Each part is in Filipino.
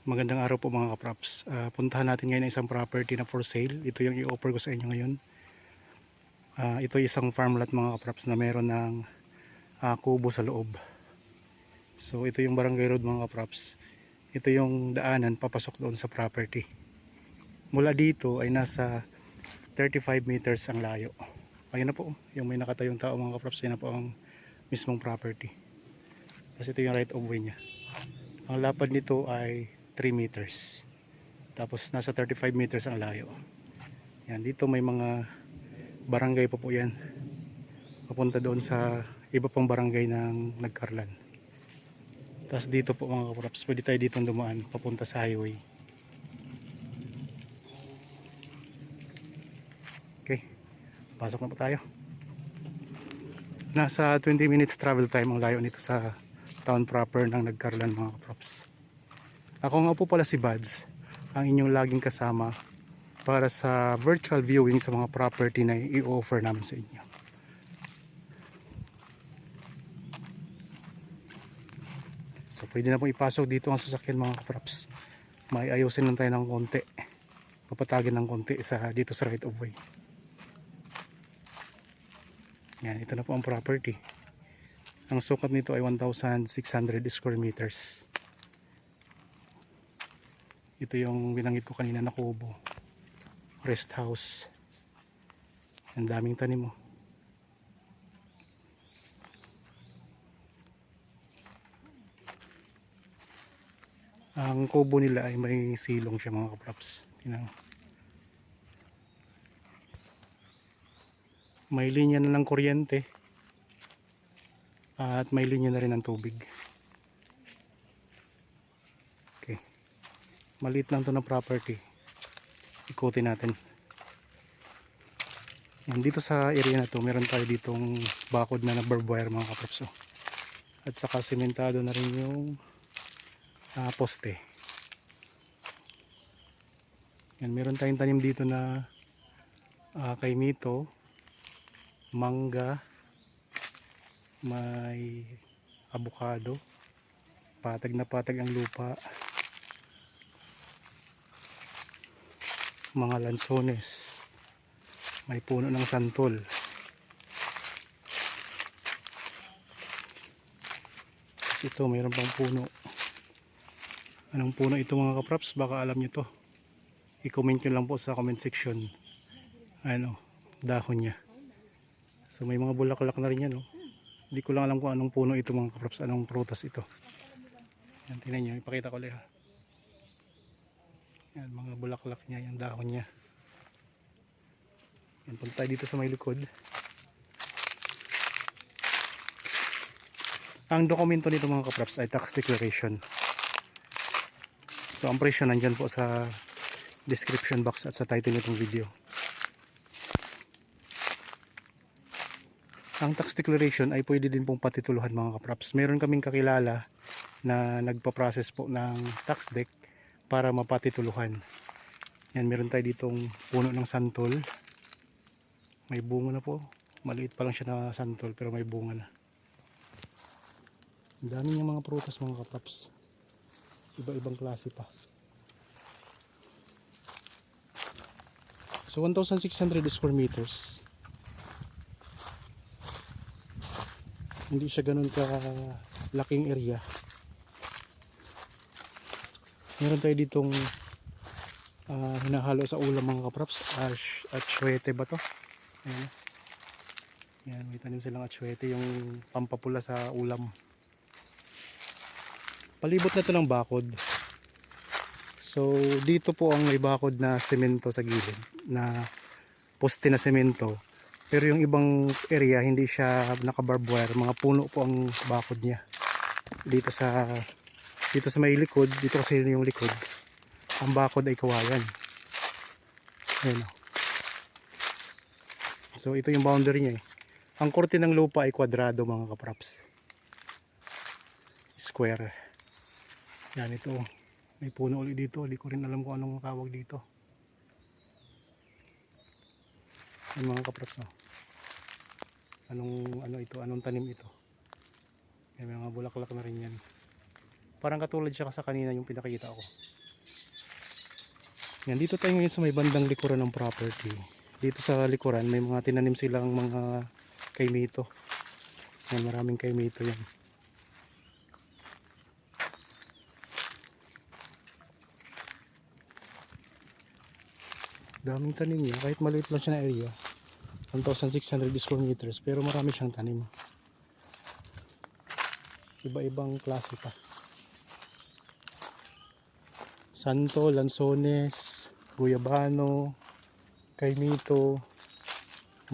Magandang araw po mga kaprops. Puntahan natin ngayon ang isang property na for sale. Ito yung i-offer ko sa inyo ngayon. Ito isang farmland mga kaprops na meron ng kubo sa loob. So ito yung Barangay Road mga kaprops. Ito yung daanan papasok doon sa property. Mula dito ay nasa 35 meters ang layo. Ayun na po, yung may nakatayong tao mga kaprops. Yan na po ang mismong property. Tapos ito yung right of way niya. Ang lapad nito ay 3 meters. Tapos nasa 35 meters ang layo. Yan, dito may mga barangay pa po yan. Papunta doon sa iba pang barangay ng Nagkarlan. Tapos dito po mga kaprops, pwede tayo dito dumaan papunta sa highway. Okay, pasok na po tayo. Nasa 20 minutes travel time ang layo nito sa town proper ng Nagkarlan mga kaprops. Ako nga po pala si Bads, ang inyong laging kasama para sa virtual viewing sa mga property na i-offer namin sa inyo. So pwede na pong ipasok dito ang sasakyan mga kaprops. May ayusin lang tayo ng konti, papatagin ng konti dito sa right of way. Yan, ito na po ang property. Ang sukat nito ay 1,600 square meters. Ito yung binanggit ko kanina na kubo, rest house. Ang daming tanim mo. Ang kubo nila ay may silong siya mga kaprops. May linya na ng kuryente at may linya na rin ng tubig. Okay, maliit lang to na property. Ikutin natin. Yan, dito sa area na to meron tayo ditong bakod na barbed wire mga kaprops. At saka sementado na rin yung poste. Yan, meron tayong tanim dito na kaimito, mangga, may avocado, patag na patag ang lupa, mga lansones, may puno ng santol. Ito mayroon pang puno. Anong puno ito mga kaprops? Baka alam nyo to, i-comment nyo lang po sa comment section ano dahon nya. So may mga bulaklak na rin yan, no? Hindi ko lang alam kung anong puno ito mga kaprops, anong prutas ito. Yan, tingnan nyo, ipakita ko lang. Yan, mga bulaklak nya, yung dahon nya. Yan, punta tayo dito sa may likod. Ang dokumento nito mga kaprops ay tax declaration. So ang presyo nandyan po sa description box at sa title nitong video. Ang tax declaration ay pwede din pong patituluhan mga kaprops. Meron kaming kakilala na nagpa-process po ng tax deck para mapatituluhan. Yan, meron tayo ditong puno ng santol. May bunga na po. Maliit pa lang siya na santol pero may bunga na. Ang dami niyang mga prutas mga kaprops. Iba-ibang klase pa. So 1,600 square meters. Hindi siya ganun ka laking area. Meron tayo ditong hinahalo sa ulam mga kaprops, atsuete ba to? Ayan. Yan, may tanim silang atsuete, yung pampapula sa ulam. Palibot na to ng bakod. So dito po ang may bakod na semento sa gilid, na poste na semento. Pero yung ibang area hindi siya naka-barbed wire, mga puno po ang bakod niya. Dito sa may likod, dito kasi yung likod, ang bakod ay kawayan. Ayan. So ito yung boundary niya eh. Ang korte ng lupa ay kwadrado mga kaprops. Square. Yan, ito. May puno ulit dito. Hindi ko rin alam kung anong tawag dito. Yung mga kaprops, no? Anong tanim ito? May mga bulaklak na rin yan. Parang katulad siya sa kanina yung pinakita ko. Yan, dito tayo ngayon sa may bandang likuran ng property. Dito sa likuran may mga tinanim silang mga kaimito. Yan, maraming kaimito yan. Daming tanim niya, kahit maliit lang siya na area. 1,600 square meters, pero marami siyang tanim. Iba-ibang klase pa. Santo, lansones, guyabano, kaimito,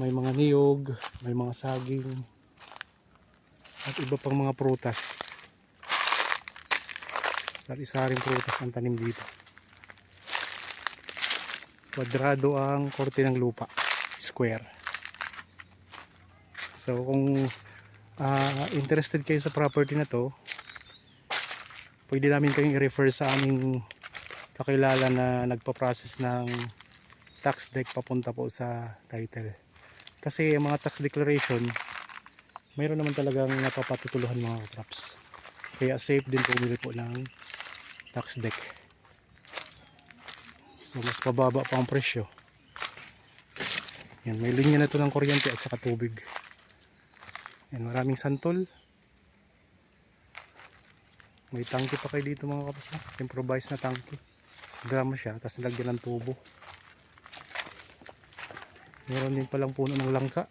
may mga niyog, may mga saging, at iba pang mga prutas. Sari-saring prutas ang tanim dito. Kwadrado ang korte ng lupa, square. So kung interested kayo sa property na to, pwede namin kayong i-refer sa aming kakilala na nagpa-process ng tax deck papunta po sa title. Kasi mga tax declaration, mayroon naman talagang napapatutuluhan mga katraps. Kaya safe din pumili po ng tax deck. So mas pababa pa ang presyo. Yan, may linya na to ng kuryente at saka tubig. Yan, maraming santol. May tangke pa kayo dito mga katraps. Improvised na tangke. Drama siya, tapos nilagyan ng tubo. Meron din palang puno ng langka.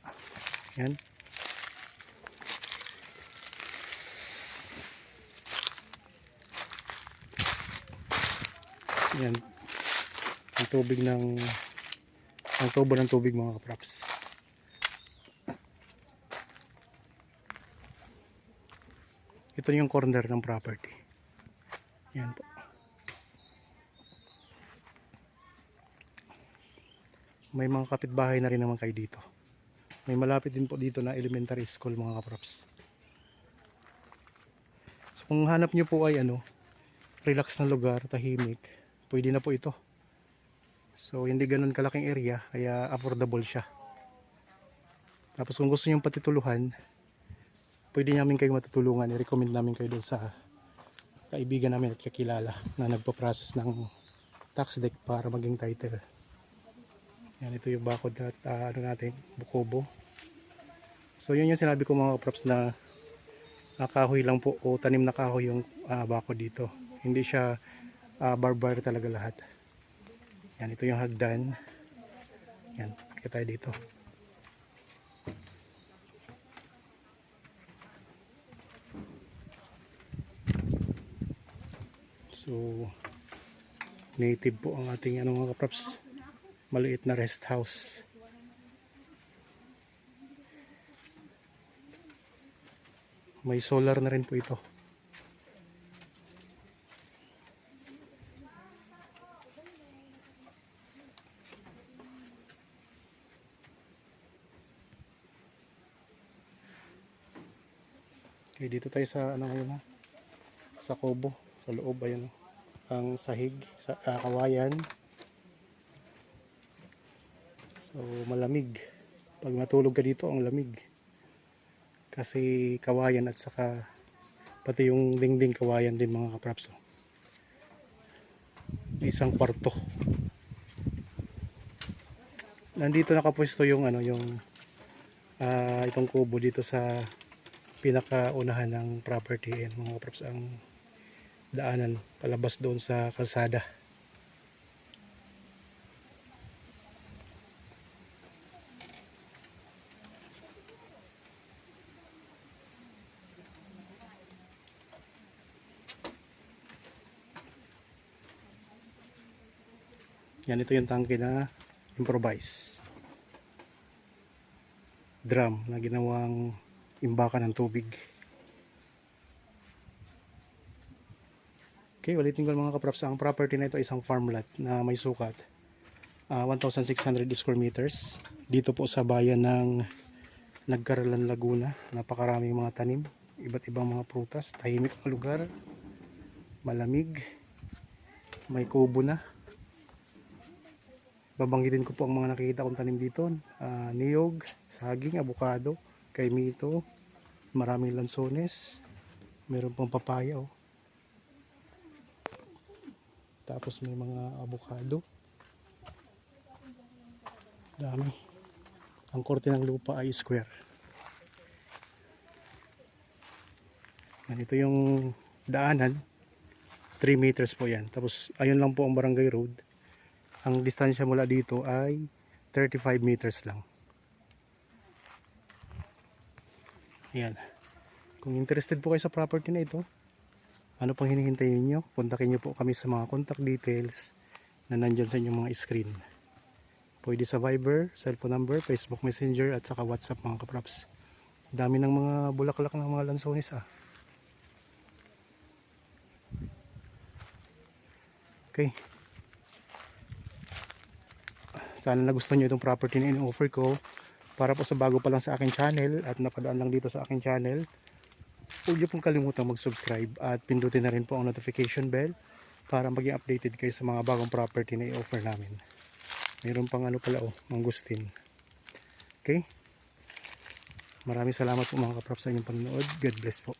Yan. Yan. Ang tubig ng tubo ng tubig mga kapraps. Ito yung corner ng property. Yan po. May mga kapitbahay na rin naman kayo dito. May malapit din po dito na elementary school mga kapraps. So kung hanap nyo po ay relax na lugar, tahimik, pwede na po ito. So hindi ganun kalaking area, kaya affordable siya. Tapos kung gusto nyo patituluhan, pwede namin kayo matutulungan. I-recommend namin kayo doon sa kaibigan namin at kakilala na nagpa-process ng tax deck para maging title. Yan, ito yung bakod at natin, bukobo. So yun yung sinabi ko mga props na kahoy lang po o tanim na kahoy yung bakod dito. Hindi siya barbar talaga lahat. Yan, ito yung hagdan. Yan, kita tayo dito. So native po ang ating mga kaprops. Maliit na rest house. May solar na rin po ito. Okay, dito tayo sa ngayon sa kubo, sa loob. Ayun ang sahig sa kawayan. So malamig. Pag matulog ka dito, ang lamig. Kasi kawayan at saka pati yung dingding kawayan din mga kapraps. Isang kwarto. Nandito nakapwesto yung itong kubo dito sa pinakaunahan ng property. And mga kapraps, ang daanan palabas doon sa kalsada. Yan, ito yung tangke na improvise drum na ginawang imbakan ng tubig. Okay, ulitin ko mga kaprops, ang property na ito ay isang farmland na may sukat 1,600 square meters dito po sa bayan ng Nagcaralan, Laguna. Napakaraming mga tanim, iba't ibang mga prutas, tahimik ang lugar, malamig, may kubo na. Babanggitin ko po ang mga nakikita kong tanim dito. Niyog, saging, abukado, kaimito, maraming lansones, meron pong papaya. Tapos may mga avocado. Dami. Ang korte ng lupa ay square. Yan, ito yung daanan. 3 meters po yan. Tapos ayun lang po ang barangay road. Ang distansya mula dito ay 35 meters lang. Ayan. Kung interested po kayo sa property na ito, ano pang hinihintay niyo? Kontakin niyo po kami sa mga contact details na nandyan sa inyong mga screen. Pwede sa Viber, cellphone number, Facebook Messenger at saka WhatsApp mga kapraps. Dami ng mga bulaklak ng mga lansones ah. Okay. Sana nagustuhan nyo itong property na in-offer ko. Para po sa bago pa lang sa akin channel at napadaan lang dito sa akin channel, huwag nyo pong kalimutang mag-subscribe at pindutin na rin po ang notification bell para maging updated kayo sa mga bagong property na i-offer namin. Mayroon pang ano pala mangustin. Okay? Maraming salamat po mga kaprap sa inyong panonood. God bless po.